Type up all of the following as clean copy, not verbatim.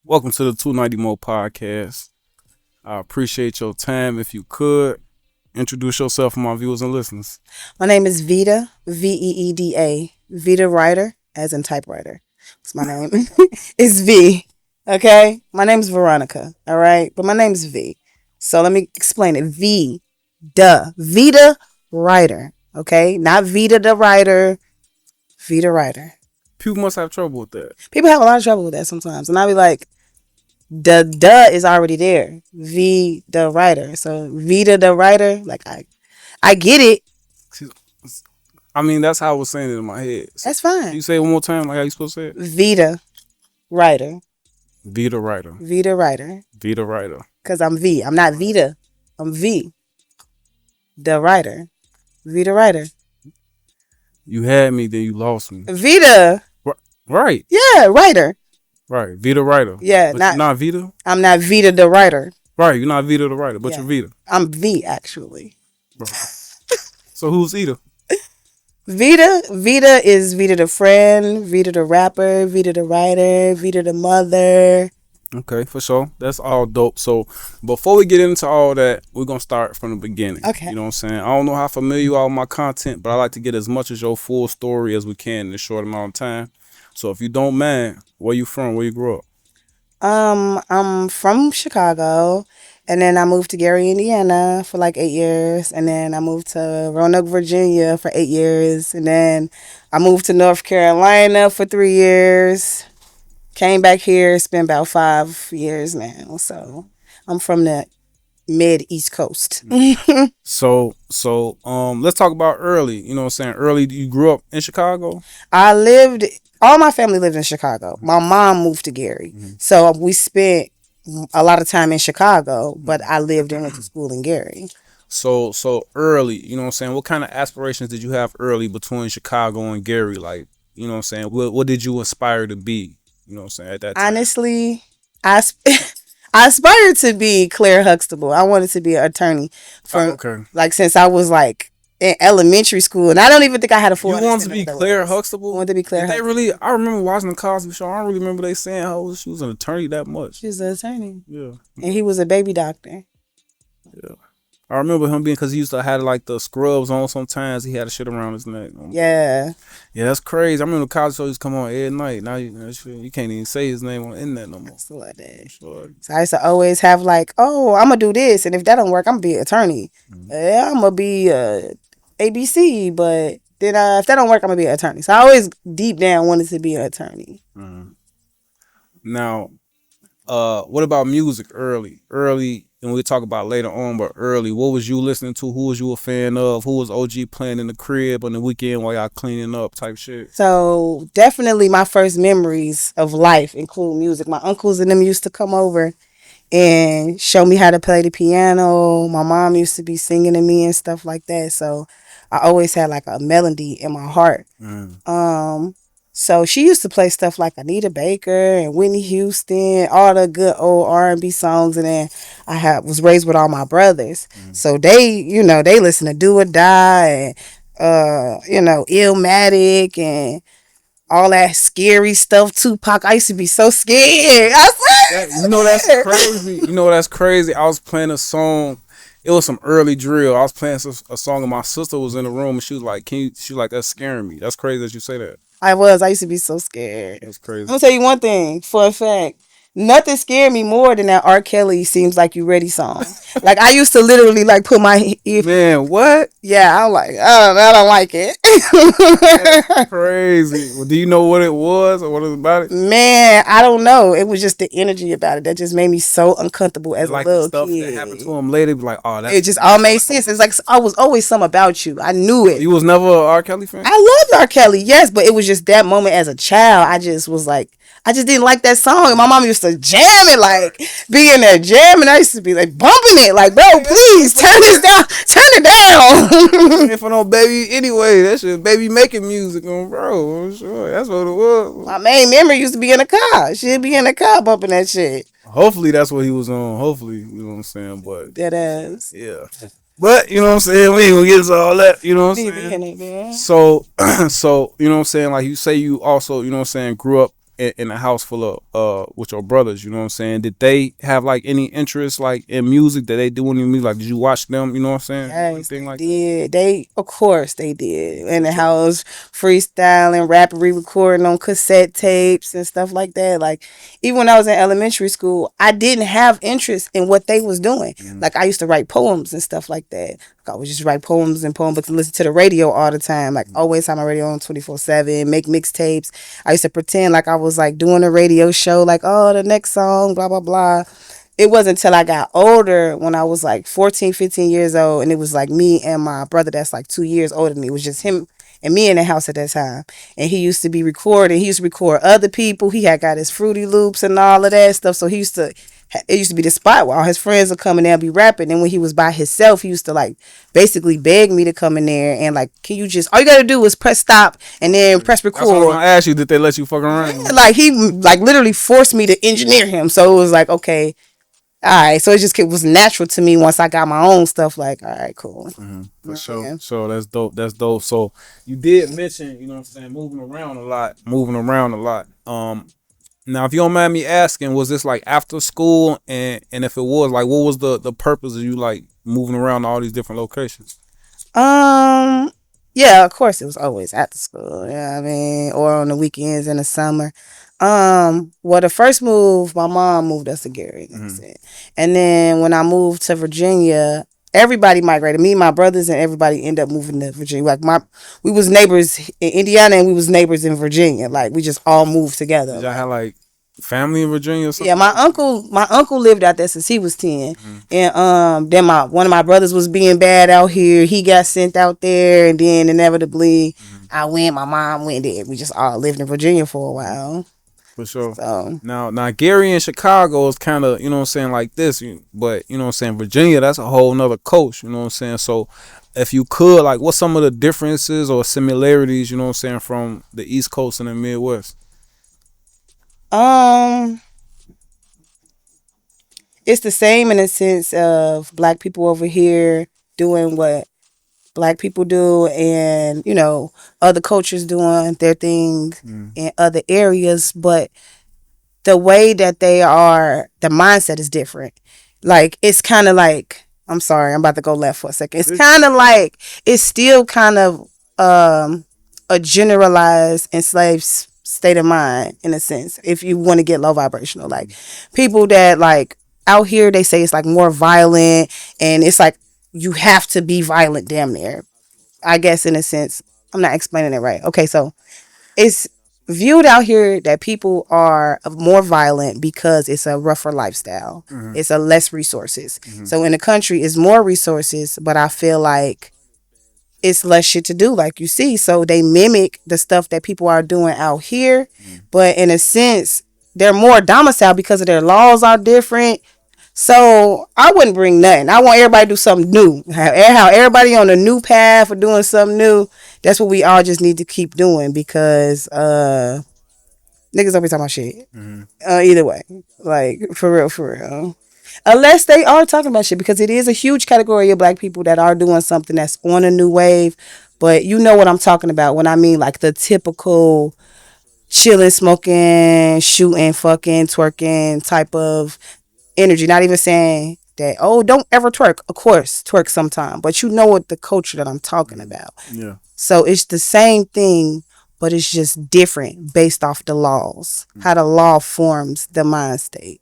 Welcome to the 290 Mo podcast. I appreciate your time. If you could, introduce yourself for my viewers and listeners. My name is Veeda, Veeda, Veeda Writer, as in typewriter. That's my name. It's V. Okay? My name is Veronica. All right? But my name is V. So let me explain it. Veda Writer. Okay? Not Vita the writer, Veda Writer. People must have trouble with that. People have a lot of trouble with that sometimes. And I'll be like, the is already there. V the writer. So Vita the writer, like I get it. I mean, that's how I was saying it in my head. That's fine. You say it one more time, like how you supposed to say it? Vita writer. Vita writer. Vita writer. Vita writer. Because I'm V. I'm not Vita. I'm V. The writer. Vita writer. You had me, then you lost me. Vita. Right. Yeah, writer. Right. Vita writer. Yeah, but not you're not Vita? I'm not Vita the writer. Right. You're not Vita the writer, but Yeah. you're Vita. I'm V actually. Right. So who's Ida? Vita is Vita the friend, Vita the rapper, Vita the writer, Vita the mother. Okay, for sure. That's all dope. So before we get into all that, we're gonna start from the beginning. Okay. You know what I'm saying? I don't know how familiar you are with my content, but I like to get as much as your full story as we can in a short amount of time. So if you don't mind, where you from? Where you grew up? I'm from Chicago, and then I moved to Gary, Indiana for like 8 years, and then I moved to Roanoke, Virginia for 8 years, and then I moved to North Carolina for 3 years. Came back here, spent about 5 years now. So I'm from the mid East Coast. So let's talk about early. You know what I'm saying? Early, you grew up in Chicago? All my family lived in Chicago. My mom moved to Gary. So we spent a lot of time in Chicago, but I lived and went to school in Gary. So early, you know what I'm saying? What kind of aspirations did you have early between Chicago and Gary? Like, you know what I'm saying? What did you aspire to be? You know what I'm saying? At that time? Honestly, I aspired to be Claire Huxtable. I wanted to be an attorney since I was like in elementary school, and I don't even think I had a full. You wanted to be Claire Huxtable? I wanted to be Claire. They really? I remember watching the Cosby Show. I don't really remember they saying how she was an attorney that much. She was an attorney. Yeah. And he was a baby doctor. Yeah. I remember him being, because he used to have like the scrubs on sometimes. He had a shit around his neck. Yeah. Yeah, that's crazy. I remember the Cosby Show used to come on every night. Now you can't even say his name on the internet no more. Still like that. Sure. So I used to always have like, oh, I'm going to do this. And if that don't work, I'm going to be an attorney. I'm going to be ABC. But then if that don't work, I'm going to be an attorney. So I always deep down wanted to be an attorney. Now, what about music early? Early, and we'll talk about later on, but early, what was you listening to? Who was you a fan of? Who was OG playing in the crib on the weekend while y'all cleaning up type shit? So definitely my first memories of life include music. My uncles and them used to come over and show me how to play the piano. My mom used to be singing to me and stuff like that. So I always had like a melody in my heart. So she used to play stuff like Anita Baker and Whitney Houston, all the good old R&B songs. And then was raised with all my brothers. So they listen to Do or Die and, Illmatic and all that scary stuff. Tupac. I used to be so scared. I swear. That's crazy. That's crazy. I was playing a song. It was some early drill. I was playing a song and my sister was in the room and she was like, she was like, that's scaring me. That's crazy that you say that. I used to be so scared. That's crazy. I'm going to tell you one thing, for a fact. Nothing scared me more than that R. Kelly Seems Like You Ready song. Like, I used to literally, like, put my ear... Man, what? Yeah, I'm like, oh, I don't like it. That's crazy. Well, do you know what it was or what it was about it? Man, I don't know. It was just the energy about it that just made me so uncomfortable as like a little stuff kid. That happened to him later, be like, oh, that's... It just all made sense. It's like, I was always something about you. I knew it. You was never an R. Kelly fan? I loved R. Kelly, yes, but it was just that moment as a child. I just was like, I just didn't like that song. And my mom used to jam it, like, be in there jamming. I used to be like bumping it, like, bro, please turn this down, turn it down. If I know baby, anyway, that shit, baby making music on, bro. I'm sure that's what it was. My main memory used to be in the car. She'd be in the car bumping that shit. Hopefully that's what he was on. Hopefully, you know what I'm saying. But that ass. Yeah. But, you know what I'm saying? We ain't gonna get into all that, you know what I'm saying? So, you know what I'm saying? Like you say you also, you know what I'm saying, grew up in a house full of with your brothers, you know what I'm saying? Did they have like any interest like in music? Did they do any music? Like, did you watch them? You know what I'm saying? Do Yes, anything they like that? did. Of course, they did. In For the sure. house, freestyling, rapping, re-recording on cassette tapes and stuff like that. Like, even when I was in elementary school, I didn't have interest in what they was doing. Mm-hmm. Like, I used to write poems and stuff like that. Like, I would just write poems and poem books and listen to the radio all the time. Like, always have my radio on 24/7, make mixtapes. I used to pretend like I was like doing a radio show, like, oh, the next song, blah, blah, blah. It wasn't until I got older when I was like 14, 15 years old, and it was like me and my brother that's like 2 years older than me. It was just him and me in the house at that time. And he used to be recording. He used to record other people. He had got his Fruity Loops and all of that stuff. So it used to be the spot where all his friends would come in there and be rapping. And when he was by himself, he used to like basically beg me to come in there and like, can you just, all you gotta do is press stop and then press That's what I was record. gonna ask you. Did they let you fuck around? Like he like literally forced me to engineer him. So it was like, okay, all right, so it was natural to me once I got my own stuff. Like, all right, cool. For sure. Yeah. So that's dope. That's dope. So you did mention, you know what I'm saying, moving around a lot. Moving around a lot. Now if you don't mind me asking, was this like after school, and if it was, like, what was the purpose of you like moving around to all these different locations? Um, yeah, of course it was always after school. Yeah, I mean, or on the weekends in the summer. Well, the first move, my mom moved us to Gary, like I Mm-hmm. said, and then when I moved to Virginia, everybody migrated. Me, my brothers, and everybody ended up moving to Virginia. We was neighbors in Indiana, and we was neighbors in Virginia. Like we just all moved together. Did y'all Like have like family in Virginia or yeah, something? my uncle lived out there since he was 10. Mm-hmm. And then my one of my brothers was being bad out here. He got sent out there, and then inevitably I went, my mom went there. We just all lived in Virginia for a while. For sure. So Now Gary and Chicago is kind of, you know what I'm saying, like this, but you know what I'm saying, Virginia, that's a whole nother coast, you know what I'm saying? So if you could, like, what's some of the differences or similarities, you know what I'm saying, from the East Coast and the Midwest? um it's the same in the sense of black people over here doing what black people do, and other cultures doing their thing Mm. in other areas, but the way that they are, the mindset is different. Like it's kind of like, I'm sorry, I'm about to go left for a second. It's kind of like it's still kind of a generalized enslaved state of mind in a sense. If you want to get low vibrational, like people that like out here, they say it's like more violent, and it's like you have to be violent, damn near. I guess in a sense, I'm not explaining it right. Okay, so it's viewed out here that people are more violent because it's a rougher lifestyle. Mm-hmm. It's a less resources. Mm-hmm. So in the country, it's more resources, but I feel like it's less shit to do, like you see. So they mimic the stuff that people are doing out here, but in a sense, they're more domiciled because of their laws are different. So I wouldn't bring nothing. I want everybody to do something new. How everybody on a new path or doing something new. That's what we all just need to keep doing because niggas always talking about shit. Mm-hmm. Either way, like for real, for real. Unless they are talking about shit, because it is a huge category of black people that are doing something that's on a new wave. But you know what I'm talking about when I mean like the typical chilling, smoking, shooting, fucking, twerking type of energy. Not even saying that, oh, don't ever twerk. Of course, twerk sometime. But you know what the culture that I'm talking about. Yeah. So it's the same thing, but it's just different based off the laws. How the law forms the mind state.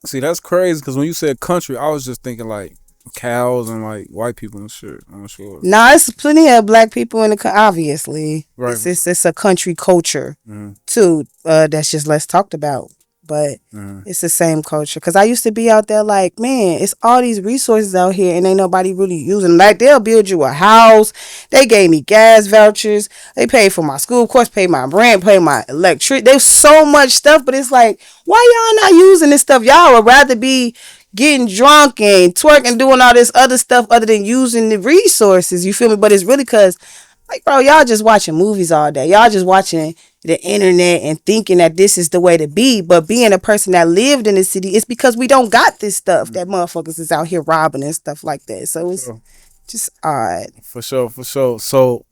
See, that's crazy because when you said country, I was just thinking like cows and like white people and shit. I'm sure. Now, it's plenty of black people in the obviously. Right. It's a country culture Mm-hmm. too. That's just less talked about. But Mm-hmm. it's the same culture. Because I used to be out there like, man, it's all these resources out here and ain't nobody really using them. Like, they'll build you a house. They gave me gas vouchers. They paid for my school, of course, paid my rent, paid my electric. There's so much stuff, but it's like, why y'all not using this stuff? Y'all would rather be getting drunk and twerking, doing all this other stuff other than using the resources. You feel me? But it's really because, like, bro, y'all just watching movies all day. Y'all just watching the internet and thinking that this is the way to be. But being a person that lived in the city, it's because we don't got this stuff that motherfuckers is out here robbing and stuff like that. So it's just odd. For sure. For sure. So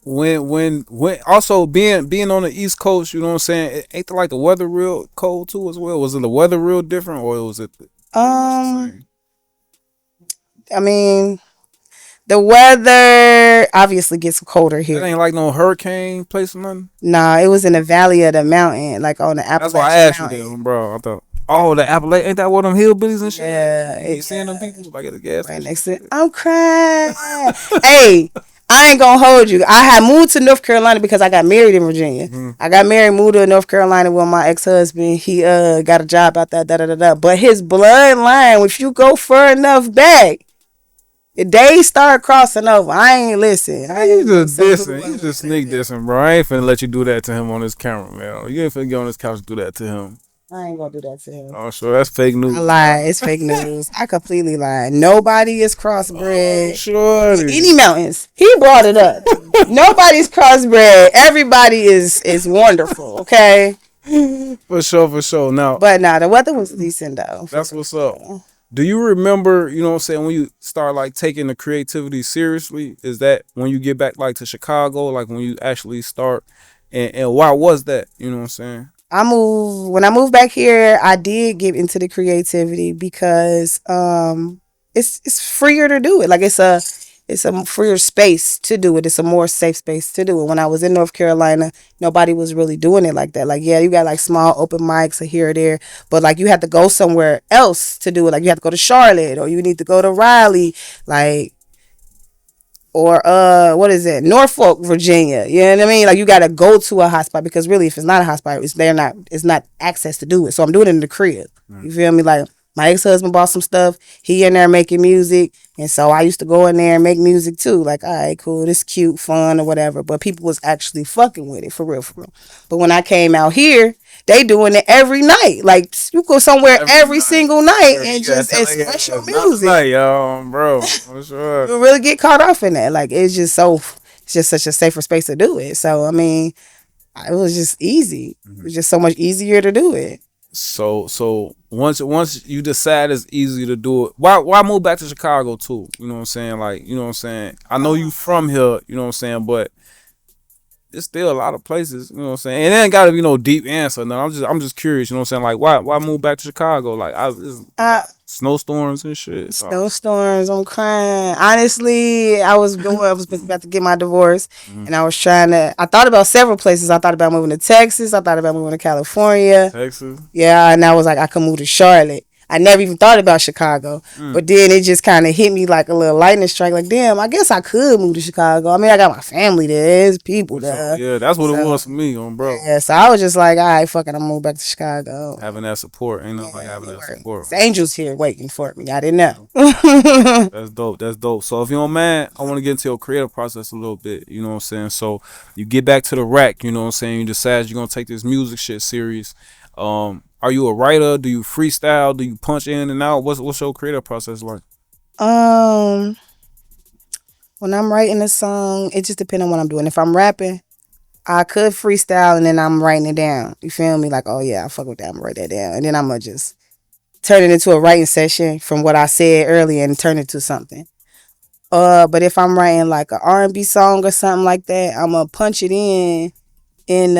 when also being on the East Coast, you know what I'm saying? Ain't like the weather real cold too as well? Was it the weather real different, or was it pretty much the Um, same? I mean, the weather obviously gets colder That here. ain't like no hurricane place or nothing. Nah, it was in the valley of the mountain, like on the That's why I Appalachian asked you Mountain. that, bro. I thought, oh, the Appalachian, ain't that what them hillbillies and shit at? Yeah, You be seeing them yeah. people like at the gas Right station. next to it. I'm crying. Hey, I ain't gonna hold you. I had moved to North Carolina because I got married in Virginia. Mm-hmm. I got married, moved to North Carolina with my ex husband. He got a job out there, da da da da. But his bloodline, if you go far enough back, the days start crossing over. I ain't listen. I You ain't gonna just say who dissing. You was just like sneak that. dissing, bro. I ain't finna let you do that to him on this camera, man. You ain't finna get on this couch and do that to him. I ain't gonna do that to him. Oh, sure, that's fake I news. lied. It's fake news. I completely lied. Nobody is Oh, crossbred. shorty. Any mountains. He brought it up. Nobody's crossbred. Everybody is wonderful. Okay, For sure, for sure. Now, but nah, the weather was decent though. that's what's up. Do you remember, you know what I'm saying, when you start like taking the creativity seriously? Is that when you get back like to Chicago, like when you actually start? And why was that? You know what I'm saying? When I moved back here, I did get into the creativity because it's freer to do it. Like it's a freer space to do it. It's a more safe space to do it. When I was in North Carolina, nobody was really doing it like that. Like yeah, you got like small open mics here or there, but like you had to go somewhere else to do it. Like you have to go to Charlotte or you need to go to Raleigh. Like or what is it, Norfolk, Virginia. You know what I mean? Like you gotta go to a hotspot because really, if it's not a hotspot, it's not access to do it. So I'm doing it in the crib. You feel me? Like my ex husband bought some stuff. He in there making music, and so I used to go in there and make music too. Like all right, cool, this cute, fun or whatever. But people was actually fucking with it for real, for real. But when I came out here, they doing it every night. Like you go somewhere Every every night. single night You and gotta just tell her, express yeah, your it's not music. tonight, y'all, bro. For sure. You really get caught off in that. Like it's just such a safer space to do it. So I mean, it was just easy. It was just so much easier to do it. So once you decide it's easy to do it, why move back to Chicago too? You know what I'm saying? Like, you know what I'm saying? I know you from here, you know what I'm saying, but it's still a lot of places, you know what I'm saying? And it ain't gotta be no deep answer. No, I'm just curious, you know what I'm saying? Like why move back to Chicago? Like it's Uh, snowstorms and shit. Snowstorms. I'm crying. Honestly, I was about to get my divorce, Mhm. and I was trying to. I thought about several places. I thought about moving to Texas. I thought about moving to California. Texas. Yeah, and I was like, I could move to Charlotte. I never even thought about Chicago, Mm. but then it just kind of hit me like a little lightning strike. Like, damn, I guess I could move to Chicago. I mean, I got my family there, there's people So there, yeah, that's what it so was for me, bro. yeah. So I was just like, all right, fuck it, I'm gonna move back to Chicago. Having that support, ain't nothing like Yeah, having it that worked. support. It's angels here waiting for me. I didn't know. That's dope. That's dope. So if you don't mind, I want to get into your creative process a little bit. You know what I'm saying? So you get back to the rack, you know what I'm saying? You decide you're gonna take this music shit serious. Are you a writer? Do you freestyle? Do you punch in and out? What's your creative process like? um, when I'm writing a song, it just depends on what I'm doing. If I'm rapping, I could freestyle and then I'm writing it down. You feel me? Like, oh yeah, I fuck with that. I'm gonna write that down, and then I'm gonna just turn it into a writing session from what I said earlier and turn it to something. But if I'm writing like a R&B song or something like that, I'm gonna punch it in in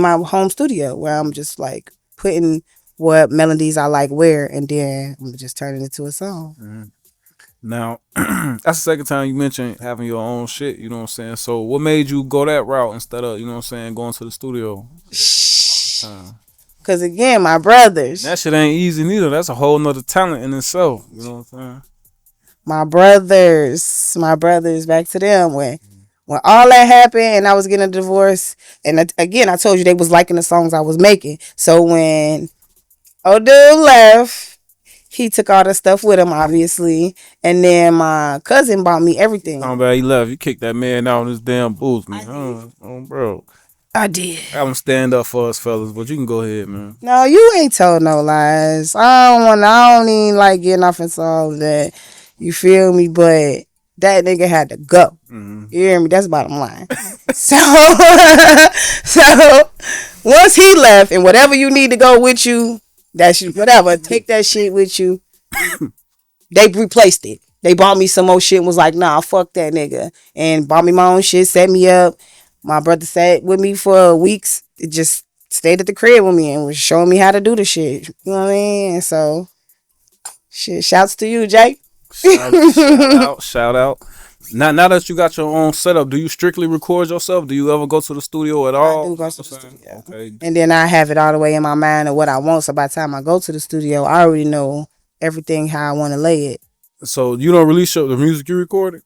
my home studio where I'm just like putting what melodies I like where, and then I'm just turning it into a song. Mhm. Now, that's the second time you mentioned having your own shit. You know what I'm saying? So what made you go that route instead of, you know what I'm saying, going to the studio all the time? Cause again, my brothers, That shit ain't easy neither. That's a whole nother talent in itself. You know what I'm my brothers, back to them when all that happened and I was getting a divorce, and again I told you they was liking the songs I was making. So when old dude left, he took all the stuff with him, obviously, and then my cousin bought me talking everything. about? He left. You kicked that man out on his damn boots, man. I did. Oh, bro. I did. I haven't stand up for us fellas, but you can go ahead, man. No, you ain't told no lies. I don't even like getting off into all of that. You feel me? But that nigga had to go. Mm-hmm. You hear me? That's bottom line. So, so once he left, and whatever you need to go with you, that's you. Whatever, take that shit with you. They replaced it. They bought me some more shit and was like, nah, fuck that nigga. And bought me my own shit, set me up. My brother sat with me for weeks. It just stayed at the crib with me and was showing me how to do the shit. You know what I mean? And so, shit, shouts to you, Jake. Shout out, shout out. Now that you got your own setup, do you strictly record yourself? Do you ever go to the studio at I all? do go You know to the what I'm saying? studio. Okay. And then I have it all the way in my mind of what I want. So by the time I go to the studio, I already know everything how I want to lay it. So you don't release the music you recorded?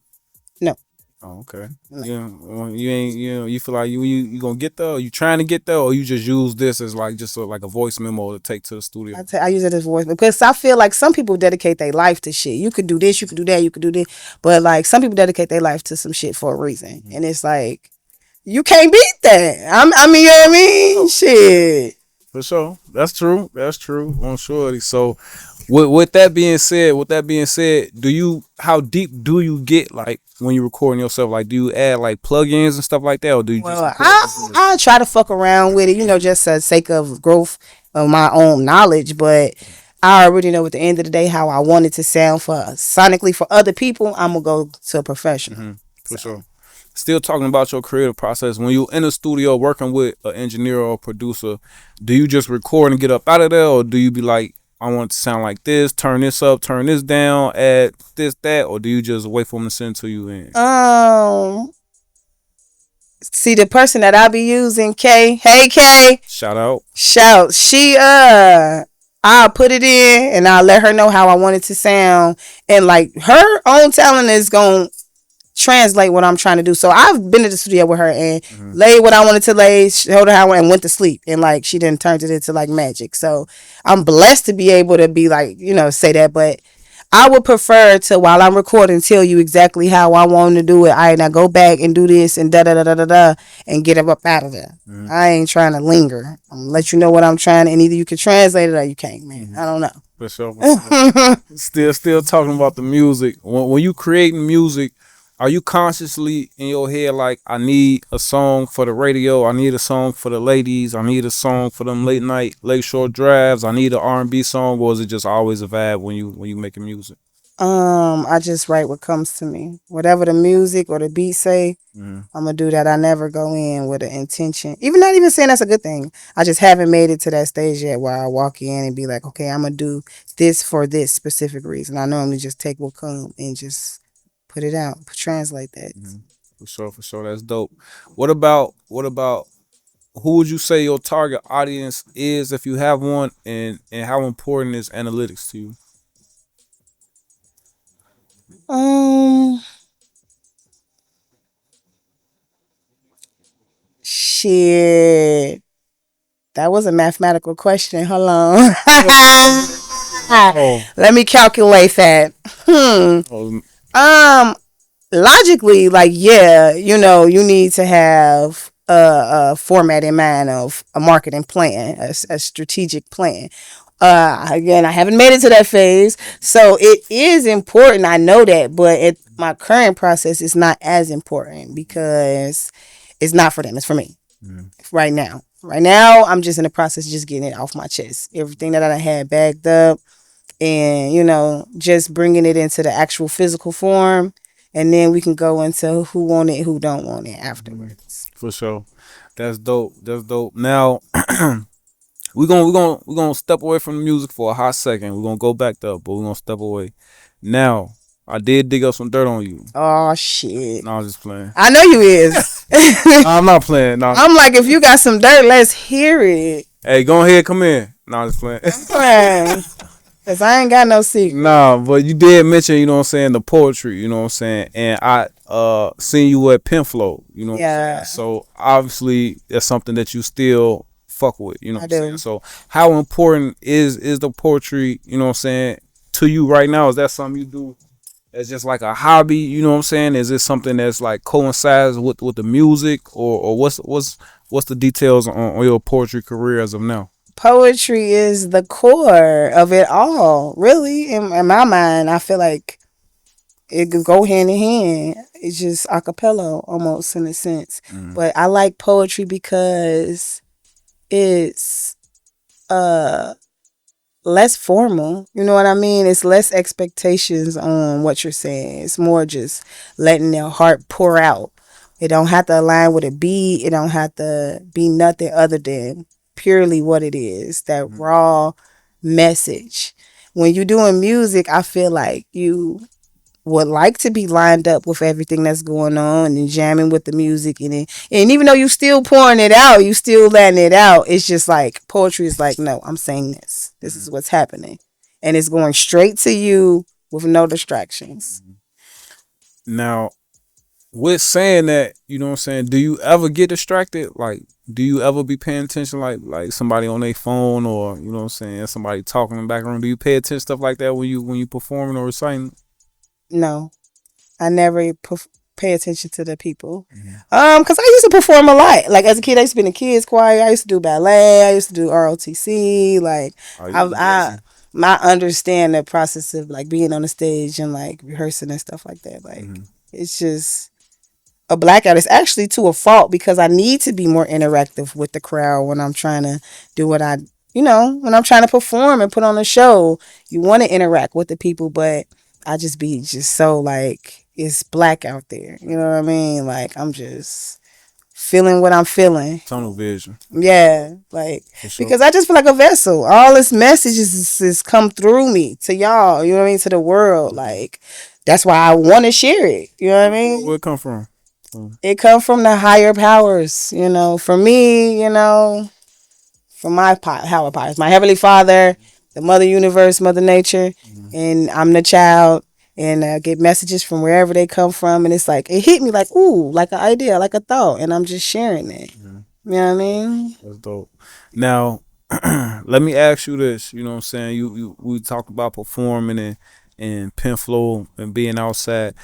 No. Oh, okay. No. Yeah, you ain't. You feel like you gonna get there? Or you trying to get there, or you just use this as like just like a voice memo to take to the studio? I use it as voice because I feel like some people dedicate their life to shit. You could do this, you could do that, you could do this, but like some people dedicate their life to some shit for a reason, and it's like you can't beat that. I mean, you know what I mean? Shit. For sure, that's true. That's true. On surety. So, with that being said, do you how deep do you get like when you're recording yourself? Like, do you add like plugins and stuff like that, or do you just Well, record as is? I try to fuck around with it, just for the sake of growth of my own knowledge. But I already know at the end of the day how I want it to sound for sonically for other people. I'm gonna go to a professional. For sure. Still talking about your creative process. When you're in the studio working with an engineer or a producer, do you just record and get up out of there, or do you be like, I want it to sound like this, turn this up, turn this down, add this, that, or do you just wait for them to send it to you and Um, See the person that I be using, Kay. Hey, Kay. shout out? Shout. I'll put it in and I'll let her know how I want it to sound. And like her own talent is going to translate what I'm trying to do. So I've been to the studio with her and laid what I wanted to lay, showed her how and went to sleep. And like she then turned it into like magic. So I'm blessed to be able to be like, say that. But I would prefer to, while I'm recording, tell you exactly how I want to do it. All right, now go back and do this and da da da da da da and get up out of there. I ain't trying to linger. I'm gonna let you know what I'm trying, and either you can translate it or you can't, man. I don't know. For sure. For sure. Still talking about the music. When you creating music, are you consciously in your head like, I need a song for the radio, I need a song for the ladies, I need a song for them late night, late short drives, I need an R&B song, or is it just always a vibe when you making music? I just write what comes to me. Whatever the music or the beat say, I'm gonna do that. I never go in with an intention. Even not even saying that's a good thing. I just haven't made it to that stage yet where I walk in and be like, okay, I'm gonna do this for this specific reason. I normally just take what come and just put it out, translate that. For sure, that's dope. What about who would you say your target audience is if you have one, and how important is analytics to you? Um, Shit. That was a mathematical question. Hold on. Oh, Let me calculate that. oh, Um, Logically, like, yeah, you need to have a format in mind of a marketing plan, a strategic plan. Again, I haven't made it to that phase, so it is important. I know that, but my current process is not as important because it's not for them. It's for me right now. Right now, I'm just in the process of just getting it off my chest. Everything that I had bagged up and, just bringing it into the actual physical form. And then we can go into who want it, who don't want it afterwards. for sure. That's dope. That's dope. Now we're gonna step away from the music for a hot second. We're gonna go back up, but we're gonna step away. Now, I did dig up some dirt on you. Oh, shit. No, I'm just playing. I know you is. No, I'm not playing. No. I'm like, if you got some dirt, let's hear it. Hey, go ahead, come in. No, I'm just playing. Cause I ain't got no secret. Nah, but you did mention, you know what I'm saying, the poetry, you know what I'm saying, and I seen you at Penflow, you know what Yeah. I'm saying? So obviously that's something that you still fuck with, you know I what I'm saying? do. So how important is the poetry, you know what I'm saying, to you right now? Is that something you do as just like a hobby, you know what I'm saying? Is it something that's like coincides with the music, or what's the details on your poetry career as of now? Poetry is the core of it all. Really, in my mind, I feel like it could go hand in hand. It's just a cappella almost in a sense. But I like poetry because it's uh less formal. You know what I mean? It's less expectations on what you're saying. It's more just letting their heart pour out. It don't have to align with a beat. It don't have to be nothing other than purely what it is. That Mhm. raw message. When you're doing music, I feel like you would like to be lined up with everything that's going on and jamming with the music and even though you still pouring it out, you still letting it out. It's just like poetry is like, no, I'm saying this. This is Mhm. what's happening. And it's going straight to you with no distractions. Now, with saying that, you know what I'm saying, do you ever get distracted? Like, do you ever be paying attention, like somebody on their phone, or you know what I'm saying, somebody talking in the background? Do you pay attention stuff like that when you performing or reciting? No, I never pay attention to the people. Mhm. Cause I used to perform a lot. Like as a kid, I used to be in the kids choir. I used to do ballet. I used to do ROTC. Like Oh, you was I busy. my understand the process of like being on the stage and like rehearsing and stuff like that. Like Hmm. it's just a blackout. It's actually to a fault because I need to be more interactive with the crowd when I'm trying to do what I, when I'm trying to perform and put on a show. You want to interact with the people, but I just be just so like it's black out there. You know what I mean? Like I'm just feeling what I'm feeling. Tunnel vision, Yeah, like for sure. because I just feel like a vessel. All this messages is come through me to y'all. You know what I mean? To the world. Like that's why I want to share it. You know what I Where mean? it come from? Mm. It come from the higher powers. For me, from my higher powers, my heavenly Father, the Mother Universe, Mother Nature, Mhm. and I'm the child. And I get messages from wherever they come from, and it's like it hit me like ooh, like an idea, like a thought, and I'm just sharing it. Mhm. You know what I That's dope. mean? That's dope. Now, let me ask you this. You know what I'm saying? We talk about performing and pen flow and being outside.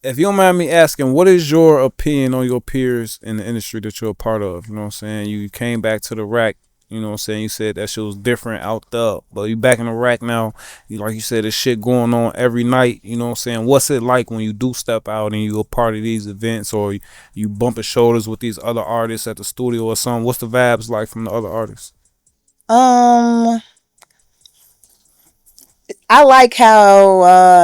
If you don't mind me asking, what is your opinion on your peers in the industry that you're a part of? You know what I'm saying? You came back to the rack. You know what I'm saying? You said that shit was different out there, but you back in the rack now. You like you said, there's shit going on every night. You know what I'm saying? What's it like when you do step out and you a part of these events, or you bumping shoulders with these other artists at the studio or something? What's the vibes like from the other artists? Um, I like how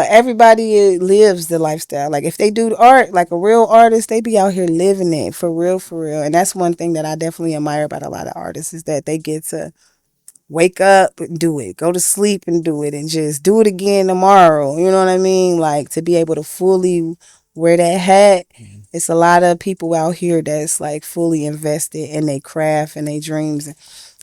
everybody lives the lifestyle. Like if they do art, like a real artist, they be out here living it for real, for real. And that's one thing that I definitely admire about a lot of artists is that they get to wake up and do it, go to sleep and do it, and just do it again tomorrow. You know what I mean? Like to be able to fully wear that hat. Mhm. It's a lot of people out here that's like fully invested in their craft and their dreams,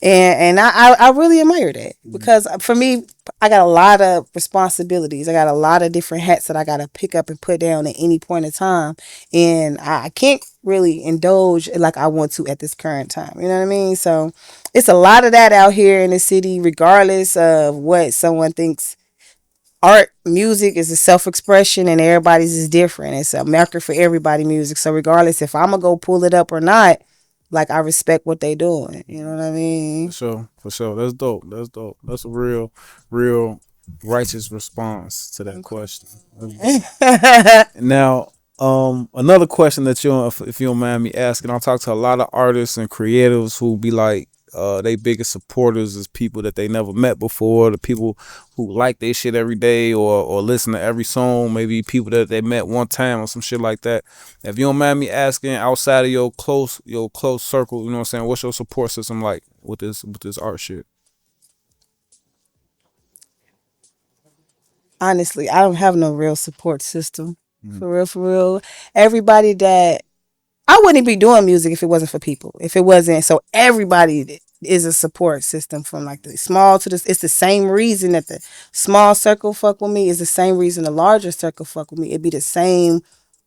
and I really admire that Mhm. because for me, I got a lot of responsibilities. I got a lot of different hats that I got to pick up and put down at any point in time, and I can't really indulge like I want to at this current time. You know what I mean? So it's a lot of that out here in the city, regardless of what someone thinks. Art, music is a self expression, and everybody's is different. It's a market for everybody, music. So regardless if I'm gonna go pull it up or not, like I respect what they doing. You know what I For mean? sure, for sure. That's dope. That's dope. That's a real righteous response to that question. That's dope. Now, another question that if you don't mind me asking, I talk to a lot of artists and creatives who be like, they biggest supporters is people that they never met before, the people who like their shit every day or listen to every song, maybe people that they met one time or some shit like that. If you don't mind me asking, outside of your close circle, you know what I'm saying, what's your support system like with this art shit? Honestly, I don't have no real support system. Mm. For real, for real. Everybody that I wouldn't be doing music if it wasn't for people. If it wasn't, so everybody is a support system from like the small to this. It's the same reason that the small circle fuck with me is the same reason the larger circle fuck with me. It'd be the same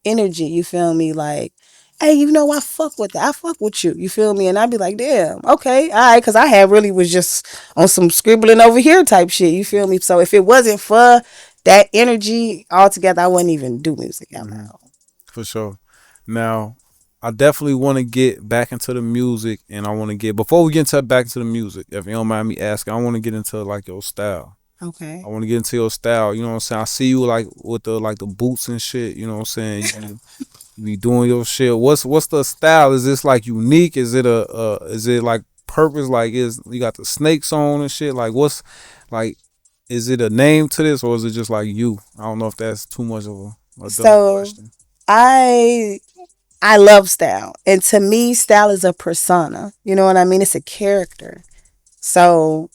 energy. You feel me? Like, hey, I fuck with that. I fuck with you. You feel me? And I'd be like, damn, okay, all right, because I had really was just on some scribbling over here type shit. You feel me? So if it wasn't for that energy altogether, I wouldn't even do music out Hmm. loud. For sure. Now, I definitely want to get back into the music, and I want to get before we get into back into the music. If you don't mind me asking, I want to get into like your style. I Okay. want to get into your style. You know what I'm saying? I see you like with the boots and shit. You know what I'm saying? You be doing your shit. What's the style? Is this like unique? Is it is it like purpose? Like, is you got the snakes on and shit? Like, what's like? Is it a name to this, or is it just like you? I don't know if that's too much of a dumb So question. I I love style. And to me, style is a persona. You know what I mean? It's a character. So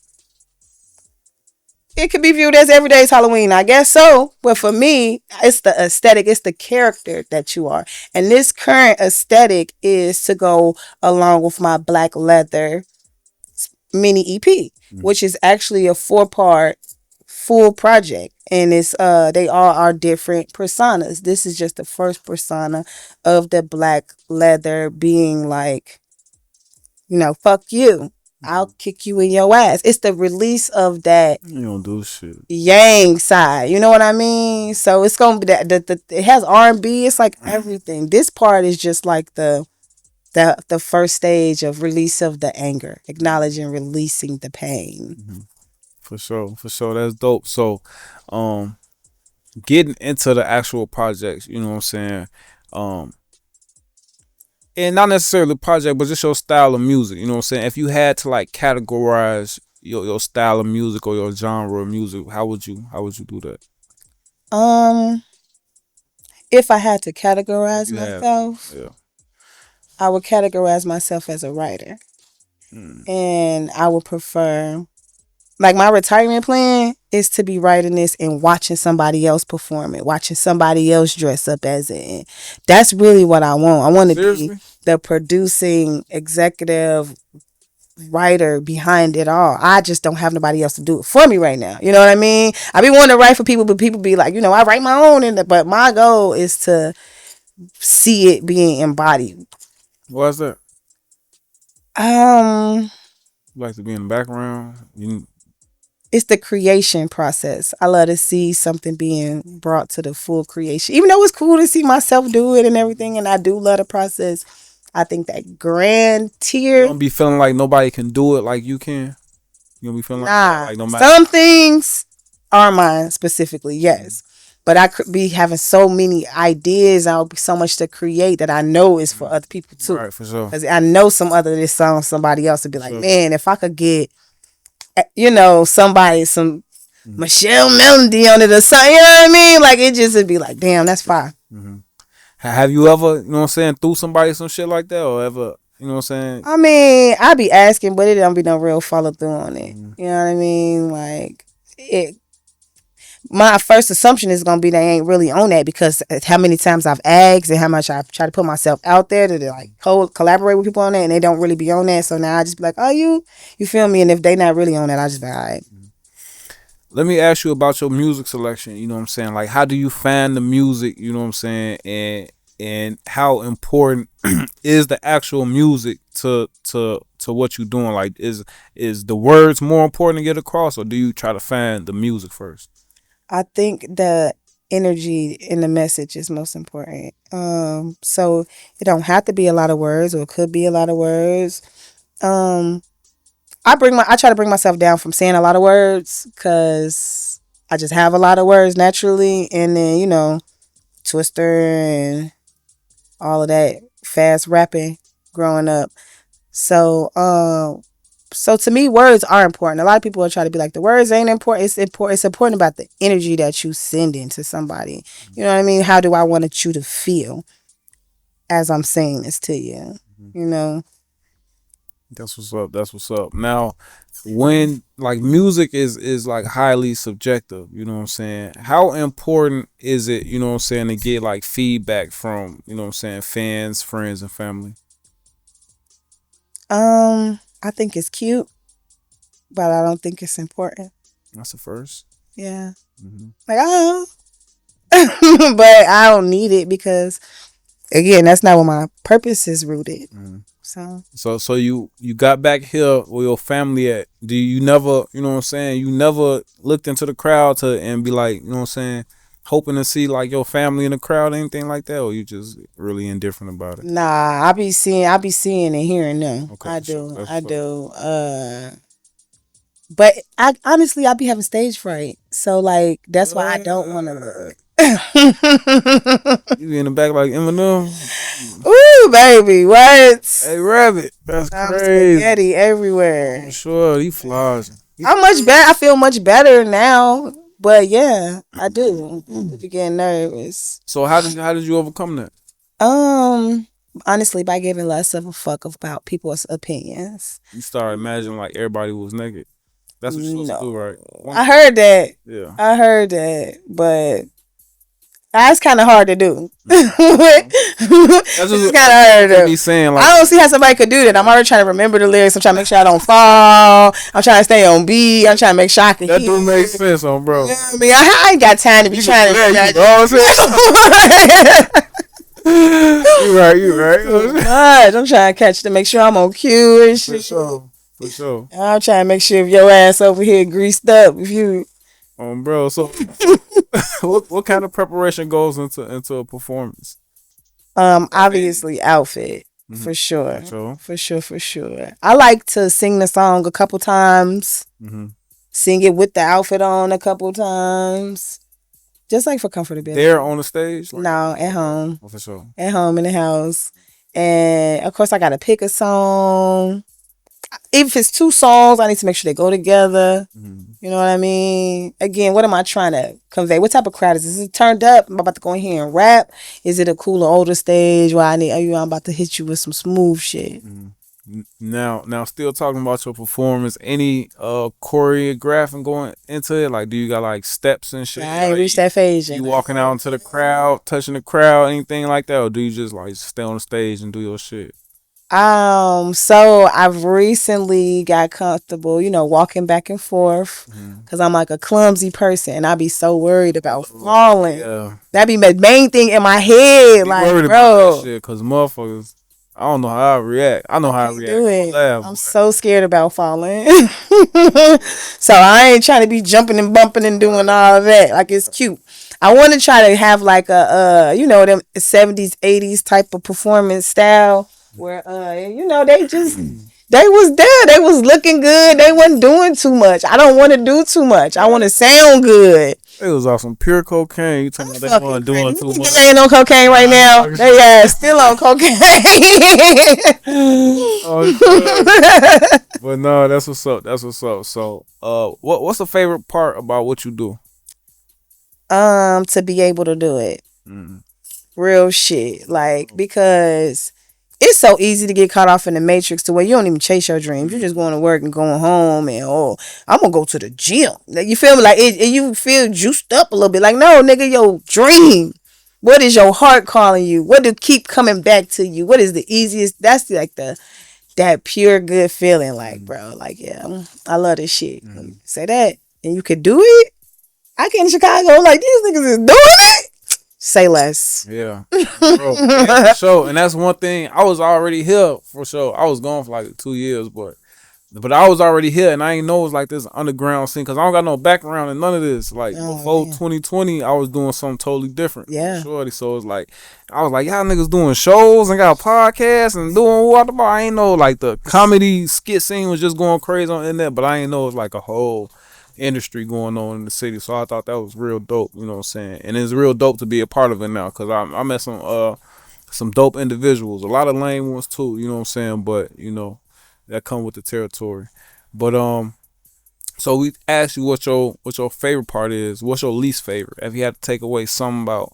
it could be viewed as every day's Halloween, I guess so. But for me, it's the aesthetic, it's the character that you are. And this current aesthetic is to go along with my black leather mini EP, Mm. which is actually a 4-part full project. And it's they all are different personas. This is just the first persona of the black leather being like, fuck you. I'll kick you in your ass. It's the release of that You don't do shit. yang side. You know what I mean? So it's gonna be that it has R&B. It's like everything. This part is just like the first stage of release of the anger, acknowledging, releasing the pain. Mm-hmm. For sure, for sure. That's dope. So, um, getting into the actual projects, you know what I'm saying? Um, and not necessarily the project, but just your style of music. You know what I'm saying? If you had to like categorize your style of music or your genre of music, how would you do that? Um, if I had to If categorize you have to, myself, yeah. I would categorize myself as a writer, Mm. and I would prefer like my retirement plan is to be writing this and watching somebody else perform it, watching somebody else dress up as it. And that's really what I want. I want to be Seriously? the producing executive writer behind it all. I just don't have nobody else to do it for me right now. You know what I mean? I be wanting to write for people, but people be like, I write my own, but my goal is to see it being embodied. Why is that? Um, You like to be in the background? You, it's the creation process. I love to see something being brought to the full creation. Even though it's cool to see myself do it and everything, and I do love the process. I think that grand you tier, don't be feeling like nobody can do it like you can. You don't be feeling like that, nah. like no matter. Some things are mine specifically, yes. But I could be having so many ideas. I'll be so much to create that I know is for other people too. Right, for sure. Because I know some other this song, somebody else would be like, Sure. man, if I could get, somebody, some Mhm. Michelle Melody on it or something, you know what I mean? Like it just would be like, damn, that's fire. Hmm. Have you ever, you know what I'm saying, threw somebody some shit like that, or ever, you know what I'm saying? I mean, I be asking, but it don't be no real follow through on it. Mhm. You know what I mean? Like it. My first assumption is gonna be they ain't really on that because how many times I've asked and how much I try to put myself out there to like collaborate with people on that, and they don't really be on that. So now I just be like, oh, you feel me? And if they not really on that, I just be all right. Let me ask you about your music selection. You know what I'm saying? Like, how do you find the music? You know what I'm saying? And how important is the actual music to what you're doing? Like, is the words more important to get across, or do you try to find the music first? I think the energy in the message is most important. So it don't have to be a lot of words, or it could be a lot of words. Um, I try to bring myself down from saying a lot of words because I just have a lot of words naturally, and then Twister and all of that fast rapping growing up. So so to me, words are important. A lot of people will try to be like, the words ain't important. It's important. It's important about the energy that you send into somebody. You know what I mean? How do I want you to feel as I'm saying this to you? You know. That's what's up. That's what's up. Now, when like music is like highly subjective, you know what I'm saying? How important is it, you know what I'm saying, to get like feedback from, you know what I'm saying, fans, friends, and family? I think it's cute, but I don't think it's important. That's the 1st. Yeah. Mm-hmm. Like, oh, but I don't need it because again, that's not where my purpose is rooted. Mm-hmm. So So you got back here where your family at. Do you never, you know what I'm saying? You never looked into the crowd to and be like, you know what I'm saying, hoping to see like your family in the crowd, anything like that, or you just really indifferent about it? nah, I be seeing and hearing them. Okay, I for sure. do, That's I what's up. do. But I honestly I be having stage fright, so like that's why I don't want to What? look. You be in the back like Eminem. Ooh, baby, what? Hey, Rabbit, that's crazy. Spaghetti I'm everywhere. sure he flies. He I'm much better. I feel much better now. But yeah, I do. I be getting nervous. So how did you overcome that? Um, honestly, by giving less of a fuck about people's opinions. You start imagining like everybody was naked. That's what you're supposed to No, do, right? I heard that. Yeah. I heard that, but that's kind of hard to do. That's It's just kind of hard to me do. saying like I don't see how somebody could do that. I'm already trying to remember the lyrics. I'm trying to make sure I don't fall. I'm trying to stay on beat. I'm trying to make sure I can that hear. do make sense, on bro. You know what I mean, I ain't got time to be trying to. You know what I'm saying? You right, you right. Much. I'm trying to catch to make sure I'm on cue and For shit. sure. For sure. I'm trying to make sure if your ass over here greased up, if you Bro. So what kind of preparation goes into a performance? obviously outfit Mm-hmm. for sure. For sure. For sure. I like to sing the song a couple times, Mm-hmm. sing it with the outfit on a couple times, just like for comfortability. There on the stage? Like, No, at home. for sure. At home in the house. And of course I gotta pick a song. If it's two songs, I need to make sure they go together. Mm-hmm. You know what I mean? Again, what am I trying to convey? What type of crowd is this? Is it turned up? I'm about to go in here and rap. Is it a cooler, older stage where I'm about to hit you with some smooth shit? Mm-hmm. Now, still talking about your performance. Any choreographing going into it? Like, do you got like steps and shit? I ain't Like, reached that phase yet. you walking out into the crowd, touching the crowd, anything like that, or do you just like stay on the stage and do your shit? So I've recently got comfortable, walking back and forth Mm-hmm. because I'm like a clumsy person and I be so worried about falling. Yeah, That be my main thing in my head. be Like, worried about that bro, shit because motherfuckers. I don't know how I react. I know how I react. do it. Laugh, I'm but so scared about falling. So I ain't trying to be jumping and bumping and doing all of that. Like, it's cute. I want to try to have like them 70s, 80s type of performance style where they was there. They was looking good. They wasn't doing too much. I don't want to do too much. I want to sound good. it was off some pure cocaine. You talking about they weren't doing too much? They ain't on cocaine right now. They still on cocaine. Oh, shit. But no, that's what's up. That's what's up. So, what's the favorite part about what you do? To be able to do it. Mm-hmm. Real shit. Like, because it's so easy to get caught off in the matrix to where you don't even chase your dreams. You're just going to work and going home and I'm gonna go to the gym. Like, you feel me? Like you feel juiced up a little bit. Like, no, nigga, your dream. What is your heart calling you? What do keep coming back to you? What is the easiest? That's like that pure good feeling. Like, bro, like, yeah, I love this shit. Say that and you could do it. I came to Chicago, like, these niggas is doing it. Say less. Yeah, bro. Yeah, for sure. And that's one thing. I was already here for sure. I was gone for like 2 years, but I was already here, and I ain't know it was like this underground scene because I don't got no background in none of this. Like before 2020, I was doing something totally different. Yeah. Shorty. So it's like I was like, y'all niggas doing shows and got podcasts and doing what about? I ain't know like the comedy skit scene was just going crazy on the internet, but I ain't know it was like a whole industry going on in the city. So I thought that was real dope. You know what I'm saying? And it's real dope to be a part of it now because I met some dope individuals, a lot of lame ones too. You know what I'm saying? But that come with the territory. But so we asked you what your favorite part is. What's your least favorite? If you had to take away something about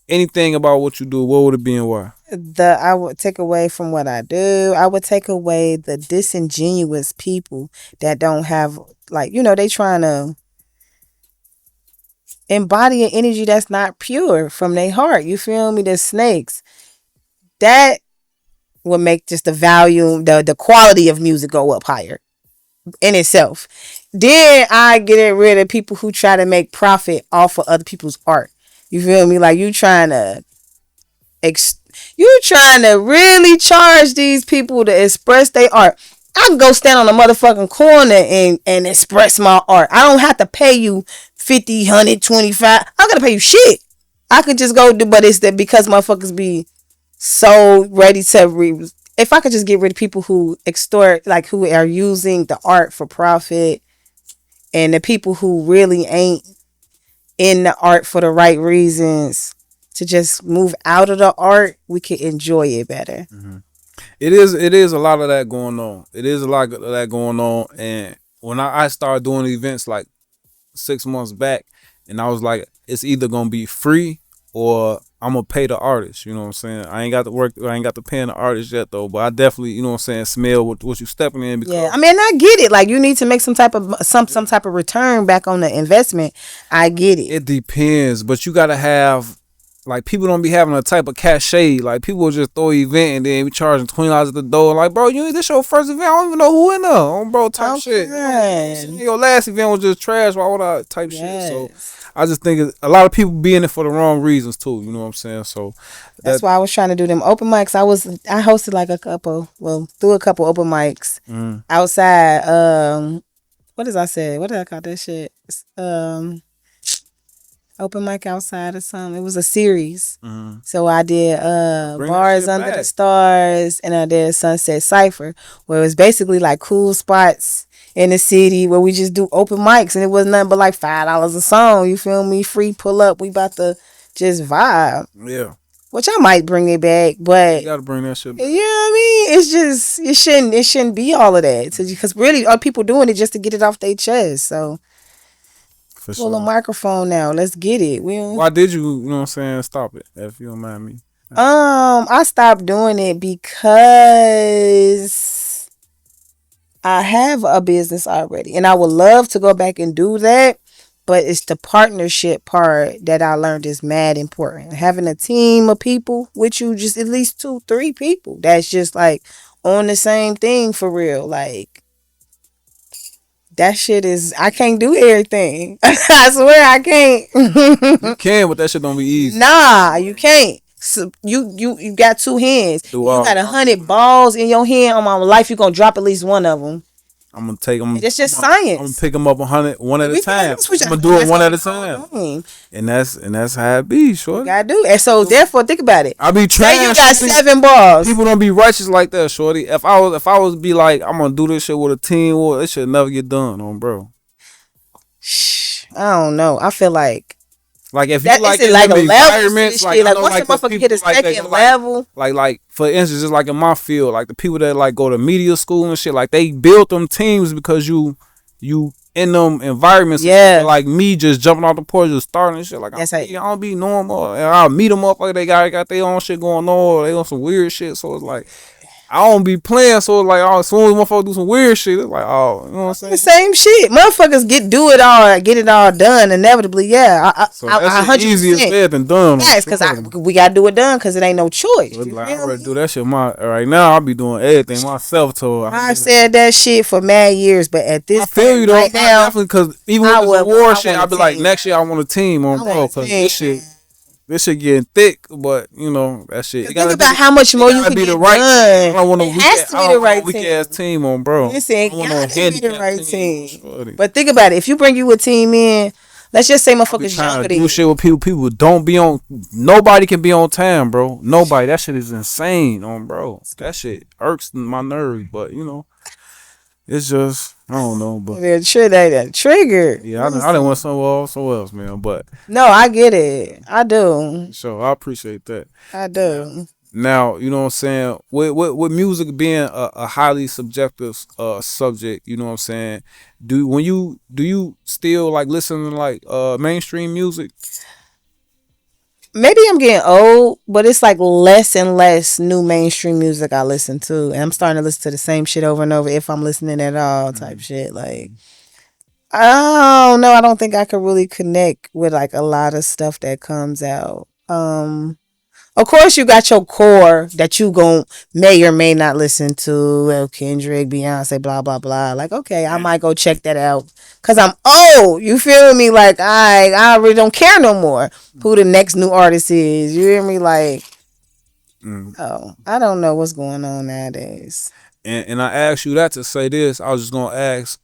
anything about what you do, what would it be and why? I would take away from what I do. I would take away the disingenuous people that don't have, like, they trying to embody an energy that's not pure from their heart. You feel me? The snakes. That would make just the volume, the quality of music go up higher in itself. Then I get rid of people who try to make profit off of other people's art. You feel me? Like, you trying to really charge these people to express their art. I can go stand on a motherfucking corner and express my art. I don't have to pay you 50, 100, 25. I'm gonna pay you shit. I could just go do, but it's that because motherfuckers be so ready to if I could just get rid of people who extort, like, who are using the art for profit, and the people who really ain't in the art for the right reasons, to just move out of the art, we can enjoy it better. Hmm. It is a lot of that going on. It is a lot of that going on. And when I started doing events like 6 months back, and I was like, it's either gonna be free or I'm gonna pay the artist. You know what I'm saying? I ain't got to work. I ain't got to pay the artist yet though. But I definitely, you know what I'm saying, smell what you stepping in Yeah, because I mean, I get it. Like, you need to make some type of return back on the investment. I get it. it depends. But you gotta have like people don't be having a type of cachet. Like people will just throw an event and then be charging $20 at the door. Like, bro, you this your first event? I don't even know who in there. Bro, type shit. You know what I'm saying? Okay. Your last event was just trash. Why would I type shit? So Yes. I just think a lot of people be in it for the wrong reasons too. You know what I'm saying? So That's that why I was trying to do them open mics. I hosted like a couple, well, through a couple open mics mm, outside. What did I say? What did I call that shit? Open mic outside or something. It was a series. mm, So I did bring that Bars shit Under the back. Stars, and I did Sunset Cypher, where it was basically like cool spots in the city where we just do open mics, and it was nothing but like $5 a song. You feel me? Free pull up. We about to just vibe. Yeah, Which I might bring it back, you but got to bring that shit you know back what I mean? It's just it shouldn't be all of that. So, because really, are people doing it just to get it off their chest? So for pull a sure. microphone now. Let's get it. We don't- Why did you? You know what I'm saying? Stop it if you don't mind me. I stopped doing it because I have a business already, and I would love to go back and do that. But it's the partnership part that I learned is mad important. Having a team of people with you, just at least two, three people that's just like on the same thing for real. Like, that shit is, I can't do everything. I swear I You can't. can, but that shit don't be easy. Nah, you can't. So you got two hands. Do You all. got 100 balls in your hand. On my life, you gonna drop at least one of them. I'm gonna take them. It's just I'm gonna science. pick them up 100 one at a We time. can't switch. I'm gonna do it That's one how at a we time, doing. and that's how it be, shorty. Gotta do. And so therefore, think about it. I be Say you trying. got Shorty. 7 balls. People don't be righteous like that, shorty. If I was be like, I'm gonna do this shit with a team, or it should never get done, on bro. Shh, I don't know. I feel like Like if you that like is in like them a level to environments, this like shit. I Like know once the like the motherfucker hit people a like that, second like level, like for instance, just like in my field, like the people that like go to media school and shit, like they build them teams because you in them environments. And shit. yeah, But like me just jumping off the porch, just starting and shit. Like that's how. I don't be normal, and I'll meet them up like they got their own shit going on, or they on some weird shit. So it's like I don't be playing. So it's like oh, as soon as motherfuckers do some weird shit, it's like oh, you know what I'm The saying. same shit. Motherfuckers get it all done inevitably. Yeah, So that shit hundred easier percent. said than done. Yes, because we gotta do it done because it ain't no choice. So it's You like I feel rather me? do that shit my right now. I be doing everything myself. So I said that shit for mad years, but at I this feel you point though. right I now, definitely because even I with this would. award I shit, want I a be like team. next year I want a team on I bro want a because team. this shit getting thick. But you know that shit. It Think gotta be about how much more you gotta can be get the right team. I done. don't want no It weak. has to I be don't the want no right weak team. ass team on bro. Listen, I it don't want no gotta be the handicap right team. team. Shorty. But think about it. If you bring you a team in, let's just say I be motherfuckers trying younger to than do you. shit with people. People don't be on. Nobody can be on time, bro. Nobody. That shit is insane, on bro. That shit irks my nerves. But you know, it's just I don't know. But That trigger. yeah, I didn't want somewhere else, man. But No, I get it. I do. so I appreciate that. I do. Now, you know what I'm saying? With music being a highly subjective subject, you know what I'm saying? Do you still like listen to like mainstream music? Maybe I'm getting old, but it's like less and less new mainstream music I listen to. And I'm starting to listen to the same shit over and over if I'm listening at all type Mm. shit. Like, I don't know. I don't think I could really connect with like a lot of stuff that comes out. Of course, you got your core that you gon' may or may not listen to. Kendrick, Beyonce, blah blah blah. Like, okay, I might go check that out because I'm old. You feel me? Like, I really don't care no more who the next new artist is. You hear me? Like, Mm. oh, I don't know what's going on nowadays. And I asked you that to say this. I was just gonna ask,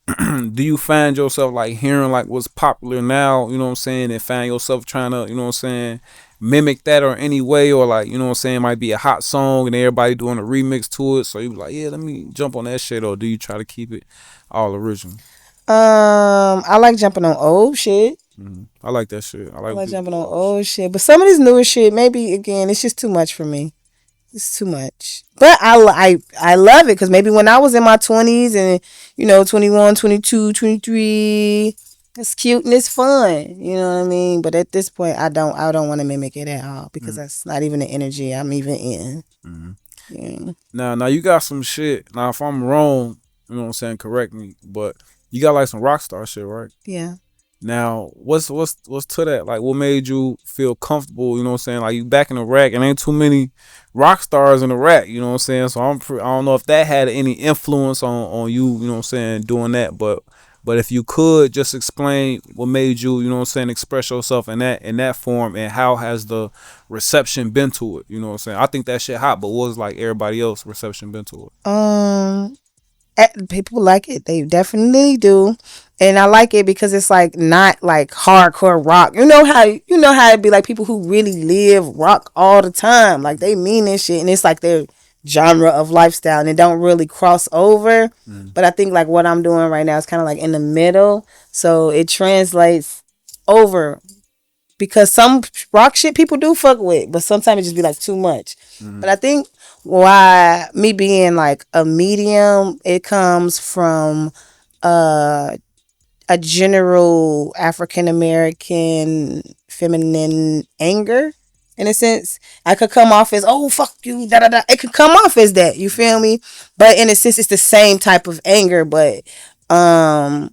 do you find yourself like hearing like what's popular now? You know what I'm saying, and find yourself trying to, you know what I'm saying, mimic that or any way, or like you know what I'm saying, it might be a hot song and everybody doing a remix to it. So you be like, yeah, let me jump on that shit, or do you try to keep it all original? I like jumping on old shit. I like that shit. I I like when like people jumping do on old shit. old shit. But some of this newer shit, maybe again, it's just too much for me. It's too much. But I love it because maybe when I was in my 20s and, 21, 22, 23, it's cute and it's fun. You know what I mean? But at this point, I don't want to mimic it at all because Mm-hmm. that's not even the energy I'm even in. Mm-hmm. Yeah. Now you got some shit. Now, if I'm wrong, you know what I'm saying, correct me. But you got like some rock star shit, right? Yeah. Now, what's to that? Like, what made you feel comfortable? You know what I'm saying? Like, you back in the rack, and ain't too many rock stars in the rack. You know what I'm saying? So I don't know if that had any influence on you. You know what I'm saying? Doing that, but if you could just explain what made you, you know what I'm saying, express yourself in that form, and how has the reception been to it? You know what I'm saying? I think that shit hot, but what was like everybody else reception been to it? Um. People like it. They definitely do. And I like it because it's like not like hardcore rock. You know how it'd be like people who really live rock all the time. Like they mean this shit and it's like their genre of lifestyle and it don't really cross over. Mm-hmm. But I think like what I'm doing right now is kind of like in the middle. So it translates over because some rock shit people do fuck with, but sometimes it just be like too much. Mm-hmm. But I think why me being like a medium, it comes from uh, a general African American feminine anger. In a sense, I could come off as oh fuck you da da da. It could come off as that. You feel me? But in a sense, it's the same type of anger, but um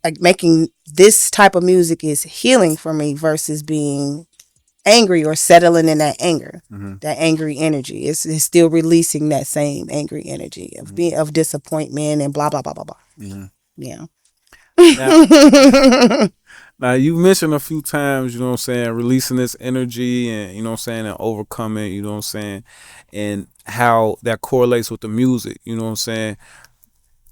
like making this type of music is healing for me versus being angry or settling in that anger, Mm-hmm. that angry energy. It's still releasing that same angry energy of being of disappointment and blah blah blah blah blah. Mm-hmm. Yeah. Now, now you mentioned a few times, you know what I'm saying, releasing this energy and you know what I'm saying, and overcoming, you know what I'm saying, and how that correlates with the music, you know what I'm saying.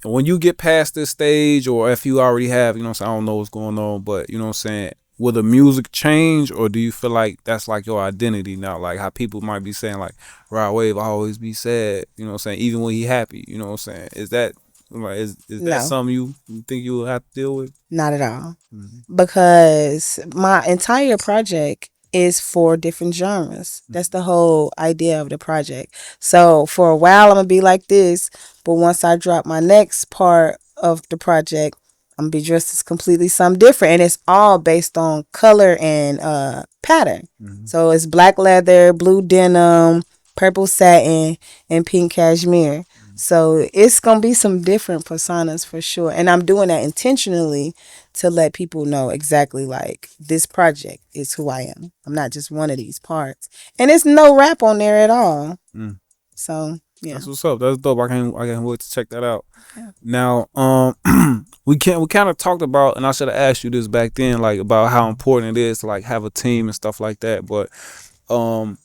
When you get past this stage, or if you already have, you know what I'm saying, I don't know what's going on, but you know what I'm saying, will the music change, or do you feel like that's like your identity now? Like how people might be saying like Rod Wave always be sad, you know what I'm saying, even when he happy, you know what I'm saying. Is that like is that No, something you think you will have to deal with? not at all. Mm-hmm. Because my entire project is for different genres. That's the whole idea of the project. So for a while, I'm gonna be like this, but once I drop my next part of the project, I'm gonna be dressed as completely something different, and it's all based on color and pattern. Mm-hmm. So it's black leather, blue denim, purple satin, and pink cashmere. So it's gonna be some different personas for sure, and I'm doing that intentionally to let people know exactly like this project is who I am. I'm not just one of these parts. And it's no rap on there at all. Mm. So yeah. That's what's up. That's dope. I can't wait to check that out. Yeah. Now, we kind of talked about, and I should have asked you this back then, like about how important it is to like have a team and stuff like that. But um,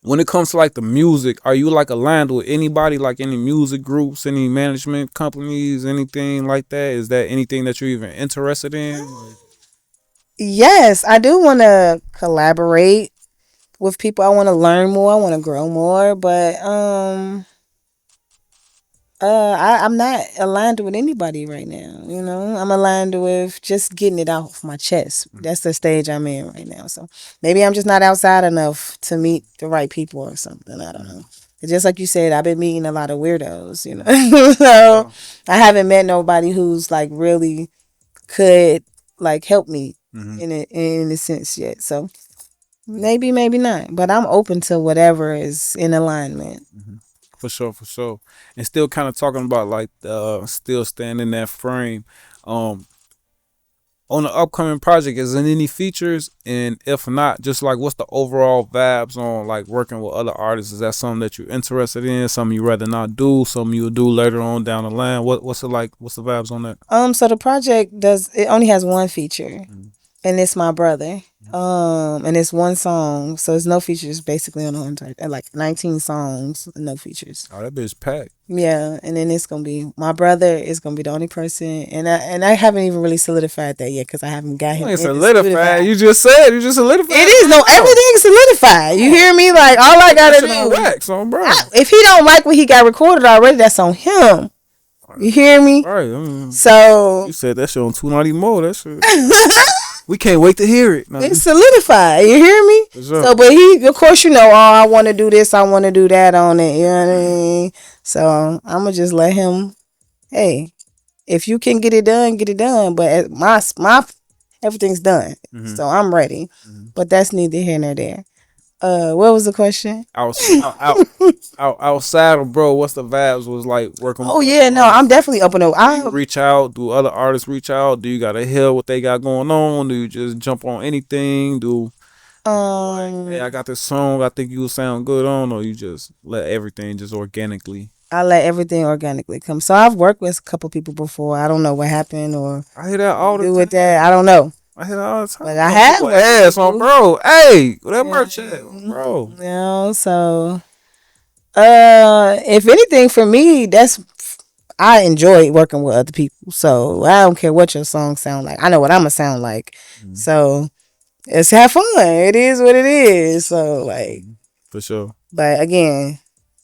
when it comes to like the music, are you like aligned with anybody, like any music groups, any management companies, anything like that? Is that anything that you're even interested in? Yes, I do want to collaborate with people. I want to learn more. I want to grow more, but I'm not aligned with anybody right now. I'm aligned with just getting it off my chest. That's the stage I'm in right now. So maybe I'm just not outside enough to meet the right people or something. I don't know. It's just like you said, I've been meeting a lot of weirdos. So Yeah. I haven't met nobody who's like really could like help me Mm-hmm. in a sense yet. So maybe not. But I'm open to whatever is in alignment. Mm-hmm. For sure, for sure. And still kind of talking about like still staying in that frame. Um, on the upcoming project, is there any features? And if not, just like what's the overall vibes on like working with other artists? Is that something that you're interested in? Something you rather not do? Something you'll do later on down the line? What's it like? What's the vibes on that? So the project it only has one feature, Mhm. and it's my brother. And it's one song, so it's no features basically on the whole entire like 19 songs, no features. Oh, that bitch packed. Yeah, and then it's gonna be my brother is gonna be the only person, and I haven't even really solidified that yet because I haven't got You him ain't in solidified. You just said you just solidified. It is no everything's solidified. You hear me? Like all I gotta That shit on do. wax, on bro. If he don't like what he got recorded already, that's on him. You hear me? Right. So You said that shit on 290 more. That shit. We can't wait to hear it. No, It's solidified. You hear me? for sure. So, but he, of course, oh, I want to do this, I want to do that on it. You know what I mean? So I'm gonna just let him. Hey, if you can get it done, get it done. But my everything's done, Hmm. so I'm ready. Hmm. But that's neither here nor there. What was the question? Outside of bro, what's the vibes was like working with Oh other yeah, no, I'm artists? definitely open up. Do you reach out? Do other artists reach out? Do you gotta hear what they got going on? Do you just jump on anything? Do you like, hey, I got this song I think you would sound good on, or you just let everything just organically? I let everything organically come. So I've worked with a couple people before. I don't know what happened or I hear that what all to the do with time. that. I don't know, I hear that all the but time. I Some have people worked with ask on people. bro, hey, where that Yeah. merch at, bro? So if anything for me, that's I enjoy working with other people. So I don't care what your songs sound like. I know what I'm gonna sound like. Mhm. So it's have fun. It is what it is. So like, Mhm. For sure. but again,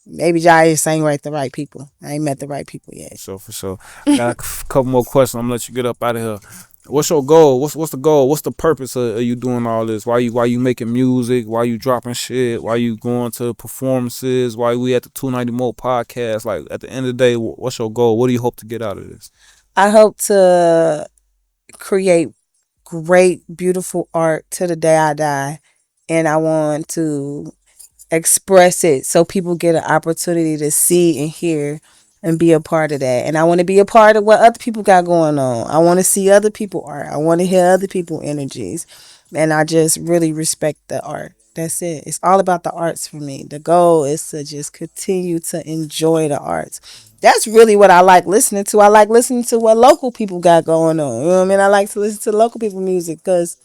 maybe Jai is saying right the right people. I ain't met the right people yet. For sure, for sure. I got couple more questions. I'm gonna let you get up out of here. What's your goal? What's the goal? What's the purpose of you doing all this? Why you making music? Why you dropping shit? Why you going to performances? Why we at the 290 Mo podcast? Like at the end of the day, what's your goal? What do you hope to get out of this? I hope to create great, beautiful art to the day I die, and I want to express it so people get an opportunity to see and hear and be a part of that. And I want to be a part of what other people got going on. I want to see other people art. I want to hear other people energies. And I just really respect the art. That's it. It's all about the arts for me. The goal is to just continue to enjoy the arts. That's really what I like listening to. I like listening to what local people got going on. You know what I mean? I like to listen to local people music because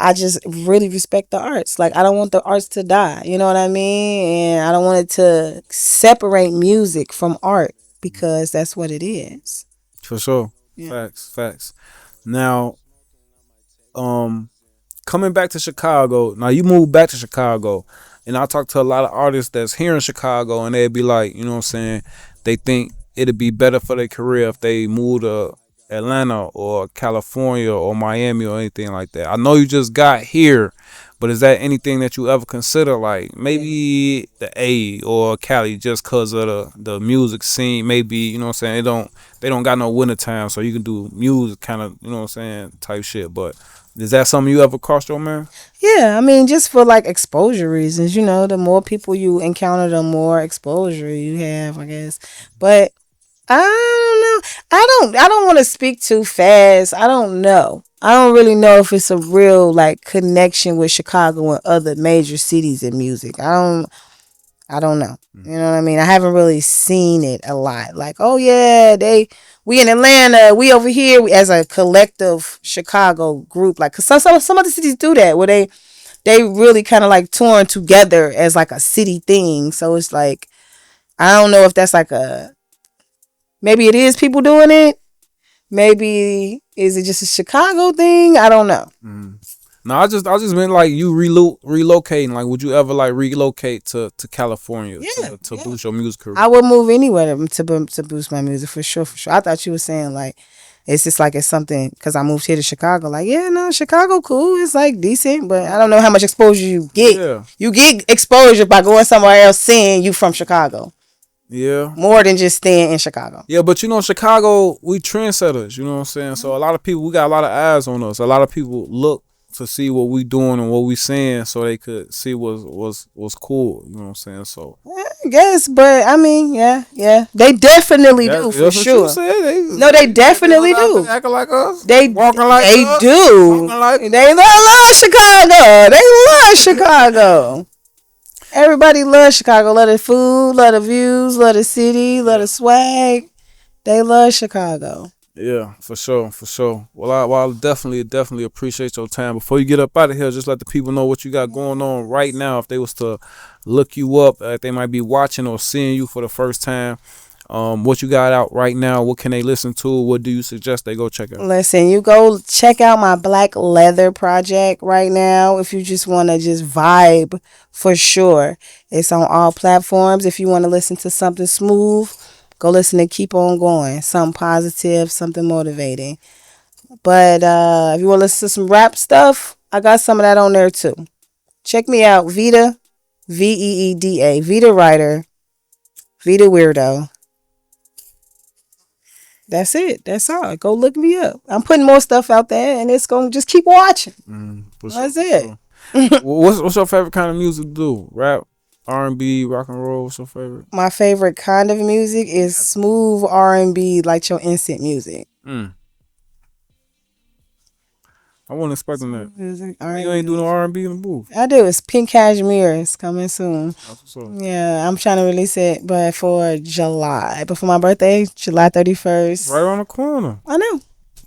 I just really respect the arts. Like I don't want the arts to die. You know what I mean? And I don't want it to separate music from art because that's what it is. For sure. Yeah. Facts, facts. Now, um, coming back to Chicago. Now you moved back to Chicago, and I talk to a lot of artists that's here in Chicago, and they'd be like, you know what I'm saying? They think it'd be better for their career if they moved to Atlanta or California or Miami or anything like that. I know you just got here, but is that anything that you ever consider, like Yeah. maybe the A or Cali, just cause of the music scene? Maybe you know what I'm saying. They don't got no winter time, so you can do music kind of you know what I'm saying type shit. But is that something you ever crossed your man? Yeah, I mean, just for like exposure reasons, the more people you encounter, the more exposure you have, I guess. But I don't know. I don't want to speak too fast. I don't know. I don't really know if it's a real like connection with Chicago and other major cities in music. I don't know. You know what I mean? I haven't really seen it a lot. Like, oh yeah, we in Atlanta, we over here as a collective Chicago group. Like, cause some other cities do that where they really kind of like torn together as like a city thing. So it's like I don't know if that's like a maybe it is people doing it. Maybe is it just a Chicago thing? I don't know. Mm. No, I just meant like you relocating. Like, would you ever like relocate to California Yeah, to yeah. boost your music career? I would move anywhere to boost my music for sure, for sure. I thought you were saying like it's just like it's something because I moved here to Chicago. Like yeah, no, Chicago cool. It's like decent, but I don't know how much exposure you get. Yeah, You get exposure by going somewhere else, saying you from Chicago yeah, more than just staying in Chicago. yeah. But you know, Chicago, we trendsetters. You know what I'm saying? So a lot of people, we got a lot of eyes on us. A lot of people look to see what we doing and what we saying, so they could see what's cool. You know what I'm saying? So I guess, but I mean, yeah, yeah, they definitely do for that's what you sure. said. No, they They was definitely out do. there acting like us, They walking like they us, do. talking like They love Chicago. They love Chicago. Everybody loves Chicago. Love the food, love the views, love the city, love yeah. the swag. They love Chicago. Yeah, for sure, for sure. Well, I definitely appreciate your time. Before you get up out of here, just let the people know what you got going on right now. If they was to look you up, if they might be watching or seeing you for the first time, what you got out right now? What can they listen to? What do you suggest they go check out? Listen, you go check out my Black Leather project right now if you just want to just vibe for sure. It's on all platforms. If you want to listen to something smooth, go listen to Keep On Going. Something positive, something motivating. But if you want to listen to some rap stuff, I got some of that on there too. Check me out, Veeda, Veeda, Veeda Writer, Veeda Weirdo. That's it. That's all. Go look me up. I'm putting more stuff out there, and it's gonna just keep watching. For sure, That's for it. sure. What's your favorite kind of music to do? Rap, R&B, rock and roll. What's your favorite? My favorite kind of music is smooth R&B, like your instant music. Mm, I wasn't expecting that. Smooth music, You ain't doing no R&B. R&B in the booth. I do. It's Pink Cashmere. It's coming soon. That's what's up. Yeah, I'm trying to release it, but for July, but for my birthday, July Right 31st. around the corner. I know.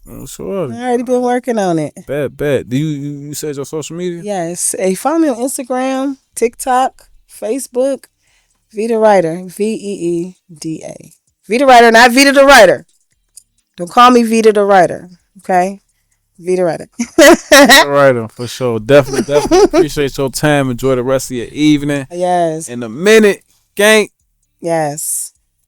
Oh, sure. I already been working on it. Bet. Do you said your social media? Yes. Hey, follow me on Instagram, TikTok, Facebook, Vita Writer, Veeda. Vita Writer, not Vita the Writer. Don't call me Vita the Writer. Okay? Vita Writer. All right, for sure. Definitely appreciate your time. Enjoy the rest of your evening. Yes. In a minute, gang. Yes.